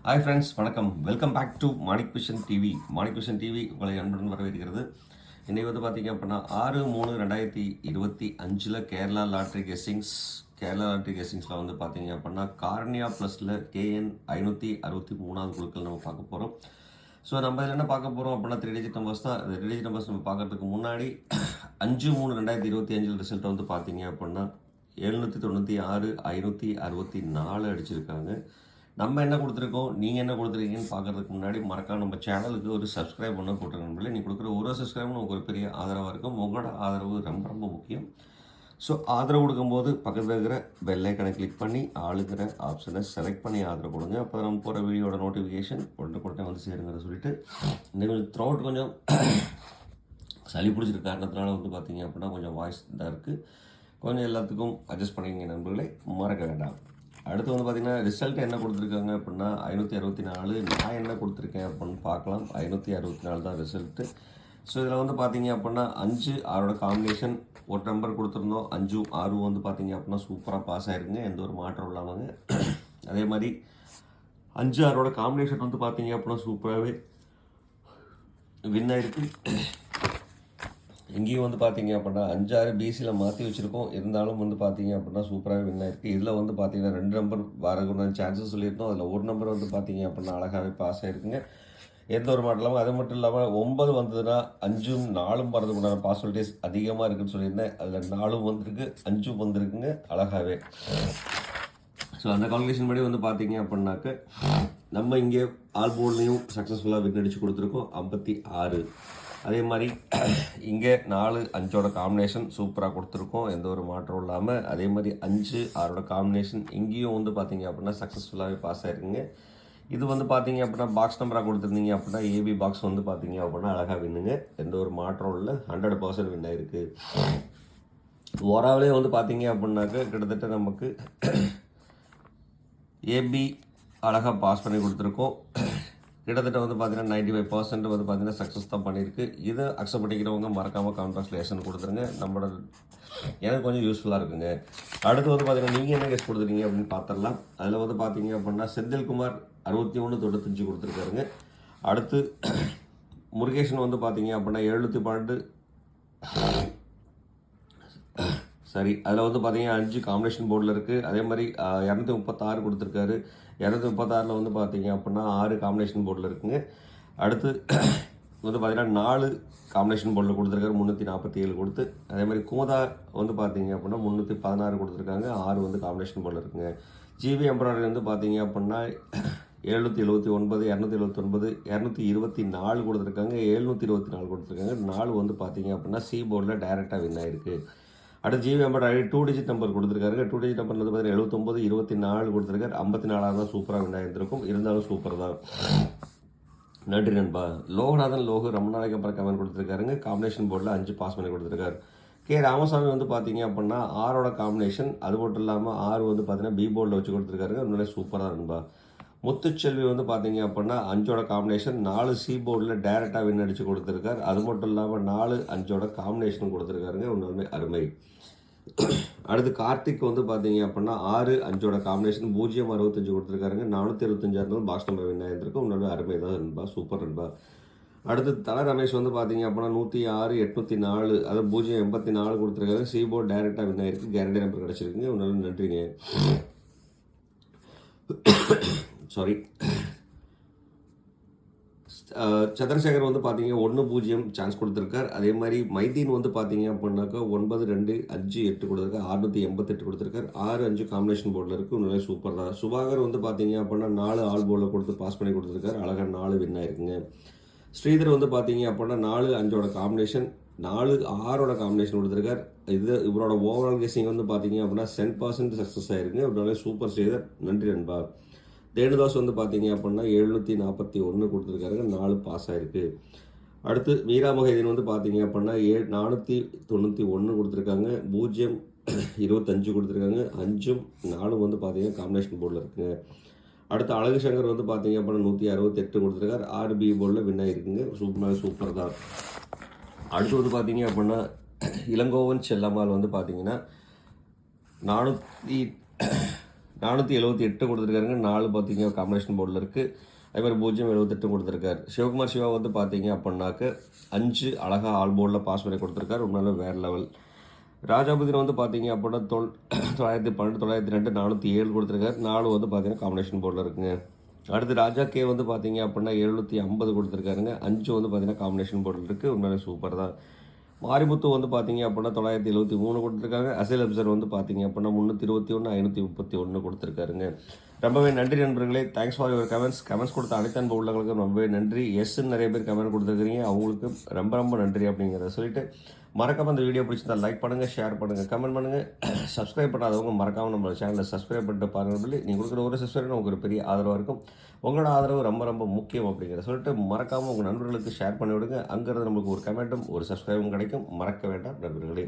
Hi friends, வணக்கம். Welcome back to Manik vision TV. Manik vision TV உங்களை அன்புடன் வரவேற்கிறது. இன்றைக்கி வந்து பார்த்திங்க அப்படின்னா 6/3/2025 கேரளா லாட்ரி கெஸ்ஸிங்ஸில் வந்து பார்த்திங்க அப்படின்னா கார்னியா ப்ளஸில் KN 563 குழுக்கள் நம்ம பார்க்க போகிறோம். ஸோ நம்ம இதில் என்ன பார்க்க போகிறோம் அப்படின்னா 3 டிஜிட் நம்பர்ஸ் தான். 3 டிஜிட் நம்பர்ஸ் நம்ம பார்க்குறதுக்கு முன்னாடி 5/3/2025 ரிசல்ட்டை வந்து பார்த்திங்க அப்படின்னா 796 564 அடிச்சிருக்காங்க. நம்ம என்ன கொடுத்துருக்கோம், நீங்கள் என்ன கொடுத்துருக்கீங்கன்னு பார்க்குறதுக்கு முன்னாடி மறக்காம நம்ம சேனலுக்கு ஒரு சப்ஸ்கிரைப் பண்ண போட்டுருக்கோம். நீங்கள் கொடுக்குற ஒரு சப்ஸ்கிரைப் உங்களுக்கு ஒரு பெரிய ஆதரவாக இருக்கும். உங்களோட ஆதரவு ரொம்ப ரொம்ப முக்கியம். ஸோ ஆதரவு கொடுக்கும்போது பக்கத்தில் இருக்கிற பெல் ஐக்கனை கிளிக் பண்ணி ஆளுங்கிற ஆப்ஷனை செலக்ட் பண்ணி ஆதரவு கொடுங்க. அப்போ நம்ம போகிற வீடியோட நோட்டிஃபிகேஷன் உடனே வந்து சேருங்கிறத சொல்லிட்டு இன்னும் கொஞ்சம் த்ரோட் கொஞ்சம் சளி பிடிச்சிருக்க காரணத்தினால வந்து பார்த்தீங்க அப்படின்னா கொஞ்சம் வாய்ஸ் இதாக இருக்குது. கொஞ்சம் எல்லாத்துக்கும் அட்ஜஸ்ட் பண்ணிங்க நண்பர்களே, மறக்க வேண்டாம். அடுத்து வந்து பார்த்திங்கன்னா ரிசல்ட் என்ன கொடுத்துருக்காங்க அப்படின்னா 564. நான் என்ன கொடுத்துருக்கேன் அப்படின்னு பார்க்கலாம். 564 தான் ரிசல்ட்டு. ஸோ இதில் வந்து பார்த்திங்க அப்படின்னா 5 6 காம்பினேஷன் ஒரு நம்பர் கொடுத்துருந்தோம். 5 6 வந்து பார்த்திங்க அப்படின்னா சூப்பராக பாஸ் ஆகிருக்குங்க, எந்த ஒரு மாற்றம் இல்லாமங்க. அதே மாதிரி 5 6 காம்பினேஷன் வந்து பார்த்திங்க அப்படின்னா சூப்பராகவே வின் ஆகிருக்கு. இங்கேயும் வந்து பார்த்தீங்க அப்படின்னா 5 6 பிசியில் மாற்றி வச்சுருக்கோம். இருந்தாலும் வந்து பார்த்தீங்க அப்படின்னா சூப்பராகவே வின் ஆயிருக்கு. இதில் வந்து பார்த்தீங்கன்னா 2 நம்பர் வரக்கூடிய சான்சஸ் சொல்லியிருந்தோம். அதில் ஒரு நம்பர் வந்து பார்த்தீங்க அப்படின்னா அழகாகவே பாஸ் ஆகிருக்குங்க, எந்த ஒரு மாட்டம் இல்லாமல். அது மட்டும் இல்லாமல் 9 வந்ததுன்னா 5ம் 4ம் வரதுக்குண்டான பாசிபிலிட்டிஸ் அதிகமாக இருக்குதுன்னு சொல்லியிருந்தேன். அதில் 4ம் வந்திருக்கு, 5ம் வந்திருக்குங்க அழகாகவே. ஸோ அந்த கால்குலேஷன் படி வந்து பார்த்தீங்க அப்படின்னாக்க நம்ம இங்கே ஆல் போர்ட்லேயும் சக்ஸஸ்ஃபுல்லாக வின் அடித்து கொடுத்துருக்கோம் 56. அதே மாதிரி இங்கே 4 5 காம்பினேஷன் சூப்பராக கொடுத்துருக்கோம், எந்த ஒரு மாற்றம் இல்லாமல். அதே மாதிரி 5 6 காம்பினேஷன் இங்கேயும் வந்து பார்த்தீங்க அப்படின்னா சக்ஸஸ்ஃபுல்லாகவே பாஸ் ஆகிருக்குங்க. இது வந்து பார்த்தீங்க அப்படின்னா பாக்ஸ் நம்பராக கொடுத்துருந்தீங்க அப்படின்னா AB பாக்ஸ் வந்து பார்த்தீங்க அப்படின்னா அழகாக வின்னுங்க, எந்த ஒரு மாற்றம் இல்லை, 100% வின் ஆகிருக்கு. ஓவராலே வந்து பார்த்தீங்க அப்படின்னாக்க கிட்டத்தட்ட நமக்கு AB அழகாக பாஸ் பண்ணி கொடுத்துருக்கோம். கிட்டத்தட்ட வந்து பார்த்தீங்கன்னா 95% வந்து பார்த்தீங்கன்னா சக்ஸஸ் தான் பண்ணியிருக்கு. இதை அக்செப்ட் பண்ணிக்கிறவங்க மறக்காமல் கமெண்ட் பாக்ஸில் எஸ்ன்னு கொடுத்துருங்க. நம்மளோட எனக்கு கொஞ்சம் யூஸ்ஃபுல்லாக இருக்குங்க. அடுத்து வந்து பார்த்தீங்கன்னா நீங்கள் என்ன கெஸ் கொடுத்துருக்கீங்க அப்படின்னு பார்த்துடலாம். அதில் வந்து பார்த்தீங்க அப்படின்னா செந்தில்குமார் 6195 கொடுத்துருக்காருங்க. அடுத்து முருகேஷன் வந்து பார்த்தீங்க அப்படின்னா 712 சரி. அதில் வந்து பார்த்தீங்கன்னா 5 காம்பினேஷன் போர்டில் இருக்குது. அதே மாதிரி 236 கொடுத்துருக்காரு. 236 வந்து பார்த்தீங்க அப்படின்னா 6 காம்பினேஷன் போர்டில் இருக்குங்க. அடுத்து வந்து பார்த்தீங்கன்னா 4 காம்பினேஷன் போர்டில் கொடுத்துருக்காரு, 347 கொடுத்து. அதே மாதிரி குமுதா வந்து பார்த்தீங்க அப்படின்னா 316 கொடுத்துருக்காங்க, 6 வந்து காம்பினேஷன் போர்டில் இருக்குங்க. ஜிவி எம்ப்ராய்டரி வந்து பார்த்தீங்க அப்படின்னா 779 279 224 கொடுத்துருக்காங்க, 724 கொடுத்துருக்காங்க. 4 வந்து பார்த்தீங்க அப்படின்னா சி போர்டில் டைரெக்டாக வின் ஆகிருக்கு. அடுத்து ஜிவி எம்ப்ராய்டரி 2 டிஜிட் நம்பர் கொடுத்துருக்காரு. 2 டிஜிட் நம்பர் வந்து பார்த்தீங்கன்னா 79 24 கொடுத்துருக்காரு. 54 தான் சூப்பராக வின் ஆகிருந்திருக்கும், இருந்தாலும் சூப்பர் தான். நன்றி நண்பா. லோகநாதன் ரொம்ப நாளைக்கு அப்புறம் கமெண்ட் கொடுத்துருக்காருங்க. காம்பினேஷன் போர்டில் 5 பாஸ் பண்ணி கொடுத்துருக்காரு. ராமசாமி வந்து பார்த்தீங்க அப்படின்னா 6 காம்பினேஷன், அது மட்டும் இல்லாமல் 6 வந்து பார்த்தீங்கன்னா பி போர்டில் வச்சு கொடுத்துருக்காருங்க, உண்மையிலே சூப்பராக நண்பா. முத்துச்செல்வி வந்து பார்த்தீங்க அப்படின்னா 5 காம்பினேஷன் 4 சி போர்டில் டைரெக்டாக வின் அடித்து கொடுத்துருக்காரு. அது மட்டும் இல்லாமல் 4 5 காம்பினேஷன் கொடுத்துருக்காருங்க, உண்மையுமே அருமை. அடுத்து கார்த்திக் வந்து பார்த்தீங்க அப்படின்னா 6 5 காம்பினேஷன் 065 கொடுத்துருக்காருங்க, 475 இருந்தாலும் பாக்ஸ் நம்பர் வின் ஆகிருந்திருக்கும், உண்மையுமே அருமை தான் நண்பா, சூப்பர் நண்பா. அடுத்து தல ரமேஷ் வந்து பார்த்தீங்க அப்படின்னா 106 804 அது 084 கொடுத்துருக்காரு. சி போர்டு டைரெக்டாக வின் ஆகிருக்கு, கேரண்டி நம்பர் கிடச்சிருக்குங்க, உண்மையுமே நன்றிங்க. சாரி. சந்திரசேகர் வந்து பார்த்தீங்க 1-0 சான்ஸ் கொடுத்துருக்கார். அதே மாதிரி மைதீன் வந்து பார்த்தீங்க அப்படின்னாக்கா 9-2-5-8 கொடுத்துருக்காரு, 688 கொடுத்துருக்காரு. 6 5 காம்பினேஷன் போர்டில் இருக்குது, உண்மையிலே சூப்பர் தான். சுபாகர் வந்து பார்த்தீங்க அப்படின்னா 4 ஆல் போர்டில் கொடுத்து பாஸ் பண்ணி கொடுத்துருக்காரு, அழகாக 4 வின் ஆயிருக்குங்க. ஸ்ரீதர் வந்து பார்த்தீங்க அப்படின்னா 4 5 காம்பினேஷன் 4 6 காம்பினேஷன் கொடுத்துருக்காரு. இது இவரோட ஓவரால் கெஸ்ஸிங் வந்து பார்த்தீங்க அப்படின்னா 10% சக்ஸஸ் ஆயிருக்குங்க, உண்மையிலே சூப்பர் ஸ்ரீதர், நன்றி நண்பா. தேனுதாஸ் வந்து பார்த்தீங்க அப்படின்னா 741 கொடுத்துருக்காருங்க, 4 பாஸ் ஆகிருக்கு. அடுத்து மீரா மொஹிதீன் வந்து பார்த்தீங்க அப்படின்னா 491 கொடுத்துருக்காங்க, 025 கொடுத்துருக்காங்க, 5ம் 4 வந்து பார்த்தீங்கன்னா காம்பினேஷன் போர்டில் இருக்குங்க. அடுத்து அழகு சங்கர் வந்து பார்த்தீங்க அப்படின்னா 168 கொடுத்துருக்காரு, 6 பி போர்டில் வின் ஆகிருக்குங்க, சூப்பர் தான். அடுத்து வந்து பார்த்தீங்க அப்படின்னா இளங்கோவன் செல்லம்மாள் வந்து பார்த்தீங்கன்னா 478 கொடுத்துருக்காருங்க. 4 பார்த்தீங்க காம்பினேஷன் போர்டில் இருக்குது. அதே மாதிரி 078 கொடுத்துருக்காரு. சிவகுமார் சிவா வந்து பார்த்தீங்க அப்படின்னாக்க 5 அழகாக ஆல் போர்டில் பாஸ் பண்ணி கொடுத்துருக்காரு. உண்மையில வேறு லெவல். ராஜாபுதீன் வந்து பார்த்தீங்க அப்படின்னா 912 902 407 கொடுத்துருக்காரு. 4 வந்து பார்த்தீங்கன்னா காம்பினேஷன் போர்டில் இருக்குங்க. அடுத்து ராஜா கே வந்து பார்த்தீங்க அப்படின்னா 750 கொடுத்துருக்காருங்க. 5 வந்து பார்த்தீங்கன்னா காம்பினேஷன் போர்டில் இருக்குது. உண்மையிலே சூப்பர் தான். மாரிமுத்து வந்து பார்த்தீங்க அப்படின்னா 973 கொடுத்துருக்காங்க. அசைல் அப்சர் வந்து பார்த்தீங்க அப்படின்னா 321 531 கொடுத்துருக்காருங்க. ரொம்பவே நன்றி நண்பர்களே. தேங்க்ஸ் ஃபார் யுவர் கமெண்ட்ஸ் கொடுத்த அனைத்து அன்பு உள்ளவங்களுக்கும் ரொம்பவே நன்றி. எஸ்ன்னு நிறைய பேர் கமெண்ட் கொடுத்துருக்கீங்க, அவங்களுக்கு ரொம்ப ரொம்ப நன்றி அப்படிங்கிறத சொல்லிட்டு மறக்காமல் அந்த வீடியோ பிடிச்சிருந்தா லைக் பண்ணுங்கள், ஷேர் பண்ணுங்கள், கமெண்ட் பண்ணுங்கள். சப்ஸ்கிரைப் பண்ணாதவங்க மறக்காமல் நம்ம சேனலை சப்ஸ்கிரைப் பண்ணிட்டு பாருங்கள். நீங்கள் கொடுக்குற ஒரு சப்ஸ்கிரைப் நமக்கு ஒரு பெரிய ஆதரவாக இருக்கும். உங்களோட ஆதரவு ரொம்ப ரொம்ப முக்கியம் அப்படிங்கிற சொல்லிட்டு மறக்காமல் உங்கள் நண்பர்களுக்கு ஷேர் பண்ணி விடுங்க. அங்கேருந்து நம்மளுக்கு ஒரு கமெண்ட்டும் ஒரு சப்ஸ்கிரைபும் கிடைக்கும். மறக்க வேண்டாம் நண்பர்களே.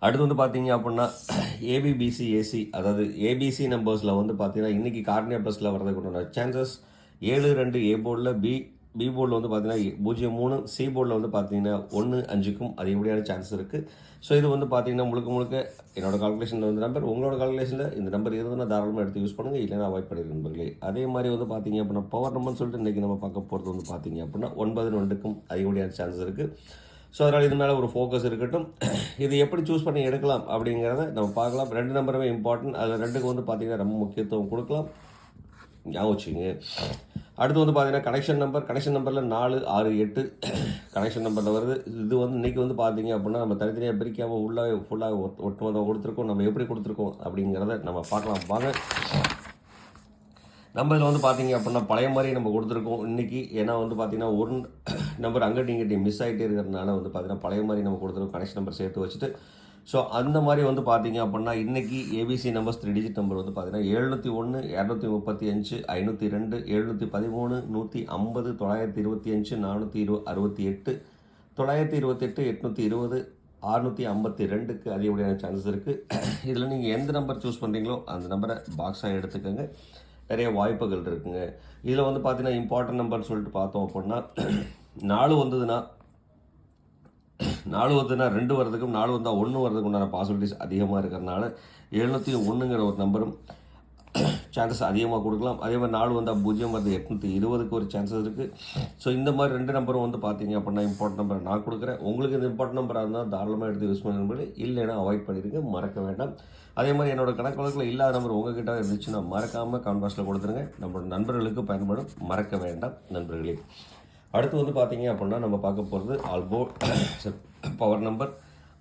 அடுத்து வந்து பார்த்தீங்க அப்படின்னா ஏபிபிசி ஏசி, அதாவது ஏபிசி நம்பர்ஸில் வந்து பார்த்தீங்கன்னா இன்றைக்கி கார்னியா ப்ளஸில் வரதுக்கு உண்டான சான்சஸ் 7-2 ஏ போர்டில், பி போர்டில் வந்து பார்த்தீங்கன்னா 0-3, சி போர்டில் வந்து பார்த்தீங்கன்னா 1-5க்கும் அதிகப்படியான சான்சஸ் இருக்குது. ஸோ இது வந்து பார்த்தீங்கன்னா முழுக்க என்னோட கால்குலேஷனில் வந்து நம்பர், உங்களோட கால்குலேஷனில் இந்த நம்பர் இருந்ததுன்னா தாராளமாக எடுத்து யூஸ் பண்ணுங்கள், இல்லைன்னா அவாய்ட் பண்ணிடுங்க நண்பர்களே. அதே மாதிரி வந்து பார்த்தீங்க அப்படின்னா பவர் நம்பர்னு சொல்லிட்டு இன்றைக்கி நம்ம பார்க்க போகிறது வந்து பார்த்தீங்க அப்படின்னா 9-2க்கும் அதிகப்படியான சான்சஸ் இருக்குது. ஸோ அதனால் இது மேலே ஒரு ஃபோக்கஸ் இருக்கட்டும். இது எப்படி சூஸ் பண்ணி எடுக்கலாம் அப்படிங்கிறத நம்ம பார்க்கலாம். 2 நம்பருமே இம்பார்ட்டன்ட். அதில் 2க்கு வந்து பார்த்திங்கன்னா ரொம்ப முக்கியத்துவம் கொடுக்கலாம், ஞாபகம் வச்சுங்க. அடுத்து வந்து பார்த்தீங்கன்னா கனெக்ஷன் நம்பரில் 4, 6, 8 கனெக்ஷன் நம்பரில் வருது. இது வந்து இன்றைக்கி வந்து பார்த்தீங்க அப்படின்னா நம்ம தனித்தனியாக பிரிக்காமல் ஃபுல்லாக ஒட்டுமொத்தமாக கொடுத்துருக்கோம். நம்ம எப்படி கொடுத்துருக்கோம் அப்படிங்கிறத நம்ம பார்க்கலாம் வாங்க. நம்ம இதில் வந்து பார்த்தீங்க அப்படின்னா பழைய மாதிரி நம்ம கொடுத்துருக்கோம் இன்றைக்கி. ஏன்னா வந்து பார்த்திங்கன்னா ஒரு நம்பர் அங்கேயும் மிஸ் ஆகிட்டே இருக்கிறதுனால வந்து பார்த்திங்கன்னா பழைய மாதிரி நம்ம கொடுத்துருக்கோம், கனெக்ஷன் நம்பர் சேர்த்து வச்சுட்டு. ஸோ அந்த மாதிரி வந்து பார்த்தீங்க அப்படின்னா இன்றைக்கி ஏபிசி நம்பர்ஸ் 3 டிஜிட் நம்பர் வந்து பார்த்தீங்கன்னா 701 235 502 713 150 925 468 928 820 652க்கு அதிகப்படியான சான்சஸ் இருக்குது. இதில் நீங்கள் எந்த நம்பர் சூஸ் பண்ணுறீங்களோ அந்த நம்பரை பாக்ஸாக எடுத்துக்கோங்க. நிறைய வாய்ப்புகள் இருக்குங்க. இதில் வந்து பார்த்தீங்கன்னா இம்பார்ட்டன்ட் நம்பர்னு சொல்லிட்டு பார்த்தோம் அப்படின்னா 4 வந்ததுன்னா 2 வரதுக்கும் 4 வந்தால் 1 வரதுக்கு உண்டான பாசிபிலிட்டிஸ் அதிகமாக இருக்கிறதுனால 701ங்கிற ஒரு நம்பரும் சான்சஸ் அதிகமாக கொடுக்கலாம். அதே மாதிரி 4 வந்தால் 0 வருது 820க்கு ஒரு சான்சஸ் இருக்குது. ஸோ இந்த மாதிரி 2 நம்பரும் வந்து பார்த்தீங்க அப்படின்னா இம்பார்ட்டன்ட் நம்பரை நான் கொடுக்குறேன். உங்களுக்கு இந்த இம்பார்ட்டன்ட் நம்பராக இருந்தால் தாராளமாக எடுத்து யூஸ் பண்ணும்போது, இல்லைன்னா அவாய்ட் பண்ணிடுங்க, மறக்க வேண்டாம். அதே மாதிரி என்னோட கணக்கு வழக்கில் இல்லாத நம்பர் உங்ககிட்ட இருந்துச்சுன்னா மறக்காமல் கமெண்ட் பாக்ஸில் கொடுத்துருங்க. நம்மளோட நண்பர்களுக்கு பயன்படும், மறக்க வேண்டாம் நண்பர்களே. அடுத்து வந்து பார்த்தீங்க அப்படின்னா நம்ம பார்க்க போகிறது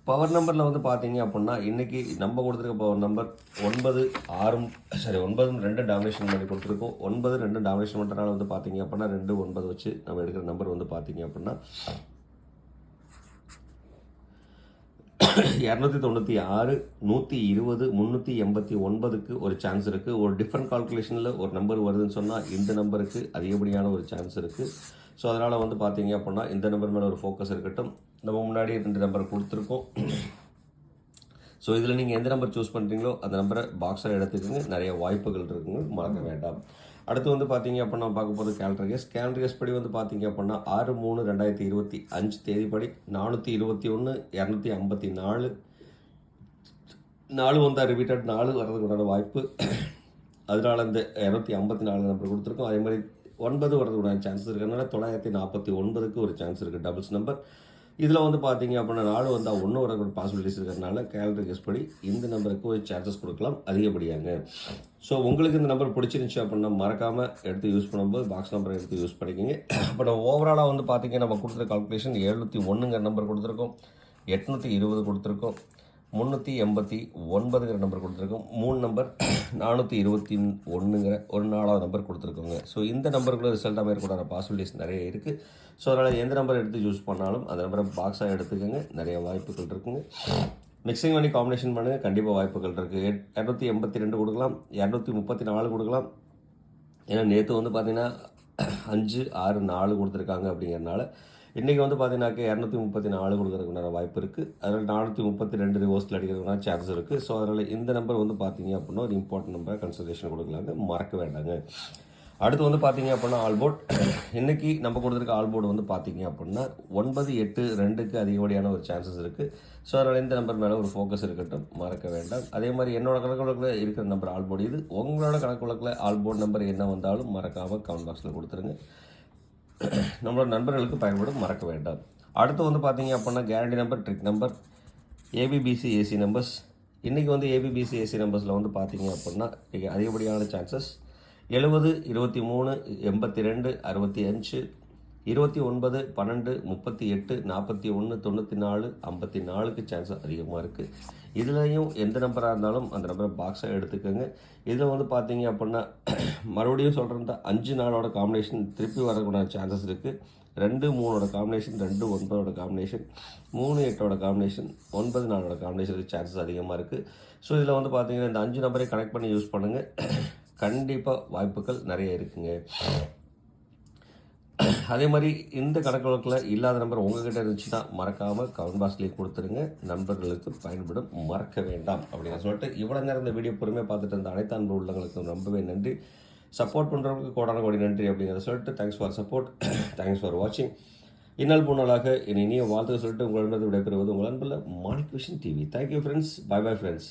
பவர் நம்பரில் வந்து பார்த்தீங்க அப்படின்னா இன்றைக்கி நம்ம கொடுத்துருக்க பவர் நம்பர் 9 2 டாமினேஷன் பண்ணி கொடுத்துருக்கோம். 9 2 டாமினேஷன் பண்ணுறதுனால வந்து பார்த்தீங்க அப்படின்னா 2 9 வச்சு நம்ம எடுக்கிற நம்பர் வந்து பார்த்தீங்க அப்படின்னா 296 120 389க்கு ஒரு சான்ஸ் இருக்குது. ஒரு டிஃப்ரெண்ட் கால்குலேஷனில் ஒரு நம்பர் வருதுன்னு சொன்னால் இந்த நம்பருக்கு அதிகப்படியான ஒரு சான்ஸ் இருக்குது. ஸோ அதனால் வந்து பார்த்தீங்க அப்படின்னா இந்த நம்பர் மேலே ஒரு ஃபோக்கஸ் இருக்கட்டும். நம்ம முன்னாடி 2 நம்பர் கொடுத்துருக்கோம். ஸோ இதில் நீங்கள் எந்த நம்பர் சூஸ் பண்ணுறீங்களோ அந்த நம்பரை பாக்ஸாக எடுத்துக்கோங்க. நிறைய வாய்ப்புகள் இருக்குங்க, மறக்க வேண்டாம். அடுத்து வந்து பார்த்தீங்க அப்படின்னா பார்க்க போகிறது கேலண்டர் கேஸ் படி வந்து பார்த்தீங்க அப்படின்னா 6/3/2025 தேதிப்படி 421 254 4 வந்தால் ரிப்பீட்டட் 4 வர்றதுக்குண்டான வாய்ப்பு. அதனால் இந்த 254 நம்பர் கொடுத்துருக்கோம். அதே மாதிரி 9 வரதுக்குண்டான சான்ஸ் இருக்கிறதுனால 949க்கு ஒரு சான்ஸ் இருக்குது, டபுள்ஸ் நம்பர். இதில் வந்து பார்த்தீங்க அப்படின்னா 4 வந்தால் 1 வரக்கூடிய பாசிபிலிட்டிஸ் இருக்கிறதுனால கேலண்டர் கெஸ் படி இந்த நம்பருக்கு ஒரு சான்சஸ் கொடுக்கலாம் அதிகப்படியாங்க. ஸோ உங்களுக்கு இந்த நம்பர் பிடிச்சிருந்துச்சு அப்படின்னா மறக்காமல் எடுத்து யூஸ் பண்ணும்போது பாக்ஸ் நம்பரை எடுத்து யூஸ் பண்ணிக்கோங்க. பட் ஓவராலாக வந்து பார்த்தீங்கன்னா நம்ம கொடுத்துருக்க கால்குலேஷன் 701ங்கிற நம்பர் கொடுத்துருக்கோம், 820 கொடுத்துருக்கோம், 389ங்கிற நம்பர் கொடுத்துருக்கோம், 3 நம்பர் 421ங்கிற ஒரு 4வது நம்பர் கொடுத்துருக்கோங்க. ஸோ இந்த நம்பருக்குள்ள ரிசல்ட்டாக மேற்கொண்டான பாசிபிலிட்டிஸ் நிறைய இருக்குது. ஸோ அதனால் எந்த நம்பர் எடுத்து யூஸ் பண்ணாலும் அந்த நம்பரை பாக்ஸாக எடுத்துக்கோங்க, நிறைய வாய்ப்புகள் இருக்குங்க. மிக்சிங் பண்ணி காம்பினேஷன் பண்ணுங்கள், கண்டிப்பாக வாய்ப்புகள் இருக்குது. 282 கொடுக்கலாம், 234 கொடுக்கலாம். ஏன்னா நேற்று வந்து பார்த்திங்கன்னா 5 6 4 கொடுத்துருக்காங்க அப்படிங்கிறதுனால இன்றைக்கி வந்து பார்த்தீங்கன்னாக்க 234 கொடுக்குறதுக்குண்டான வாய்ப்பு இருக்குது. அதனால் 432 ரிவர்ஸில் அடிக்கிறதுக்கான சான்ஸ் இருக்குது. ஸோ அதனால் இந்த நம்பர் வந்து பார்த்தீங்க அப்படின்னா ஒரு இம்பார்ட்டன்ட் நம்பரை கன்சிடரேஷன் கொடுக்கலாங்க, மறக்க வேண்டாங்க. அடுத்து வந்து பார்த்தீங்க அப்படின்னா ஆல்போர்ட் இன்றைக்கி நம்ம கொடுத்துருக்க ஆல்போர்டு வந்து பார்த்தீங்க அப்படின்னா 9, 8, 2க்கு அதிகப்படியான ஒரு சான்சஸ் இருக்குது. ஸோ அதனால் இந்த நம்பர் மேலே ஒரு ஃபோக்கஸ் இருக்கட்டும், மறக்க வேண்டாம். அதே மாதிரி என்னோட கணக்கு வழக்கில் இருக்கிற நம்பர் ஆல்போர்டு இது. உங்களோட கணக்கு வழக்கில் ஆல்போர்டு நம்பர் என்ன வந்தாலும் மறக்காமல் கமெண்ட் பாக்ஸில் கொடுத்துருங்க. நம்மளோட நண்பர்களுக்கு பயன்படும், மறக்க வேண்டாம். அடுத்து வந்து பார்த்தீங்க அப்படின்னா guarantee number, trick number, ABBC AC numbers. இன்றைக்கி வந்து ஏபிபிசி ஏசி நம்பர்ஸில் வந்து பார்த்தீங்க அப்படின்னா அதிகப்படியான சான்சஸ் 70, 23, 82, 65, 29, 12, 38, 41, 94, 54க்கு சான்சஸ் அதிகமாக இருக்குது. இதுலேயும் எந்த நம்பராக இருந்தாலும் அந்த நம்பரை பாக்ஸாக எடுத்துக்கோங்க. இதில் வந்து பார்த்தீங்க அப்படின்னா மறுபடியும் சொல்கிறேன், 5 நாளோட காம்பினேஷன் திருப்பி வரக்கூடிய சான்சஸ் இருக்குது. 2, 3ஓட காம்பினேஷன், 2, 9ஓட காம்பினேஷன், 3, 8ஓட காம்பினேஷன், 9, 4ஓட காம்பினேஷனுக்கு சான்சஸ் அதிகமாக இருக்குது. ஸோ இதில் வந்து பார்த்தீங்கன்னா இந்த 5 நம்பரை கனெக்ட் பண்ணி யூஸ் பண்ணுங்கள். கண்டிப்பாக வாய்ப்புகள் நிறைய இருக்குங்க. அதே மாதிரி இந்த கணக்கு வழக்கில் இல்லாத நம்பர் உங்ககிட்ட இருந்துச்சுன்னா மறக்காமல் கமெண்ட் பாக்ஸ்லேயே கொடுத்துருங்க. நண்பர்களுக்கு பயன்படும், மறக்க வேண்டாம் அப்படின்னு சொல்லிட்டு இவ்வளோ நேரம் இந்த வீடியோ பொறுமையாக பார்த்துட்டு இருந்த அனைத்து அன்பு உள்ளவங்களுக்கும் ரொம்பவே நன்றி. சப்போர்ட் பண்ணுறவங்களுக்கு கோடான கோடி நன்றி அப்படிங்கிறத சொல்லிட்டு thanks for support, thanks for வாட்சிங். இன்னல் பொண்ணாளாக இனிய வாழ்த்துக்க சொல்லிட்டு உங்களிடம் விடைபெறுவது உங்கள் அன்பில் Manik vision TV. Thank you friends. Bye bye friends.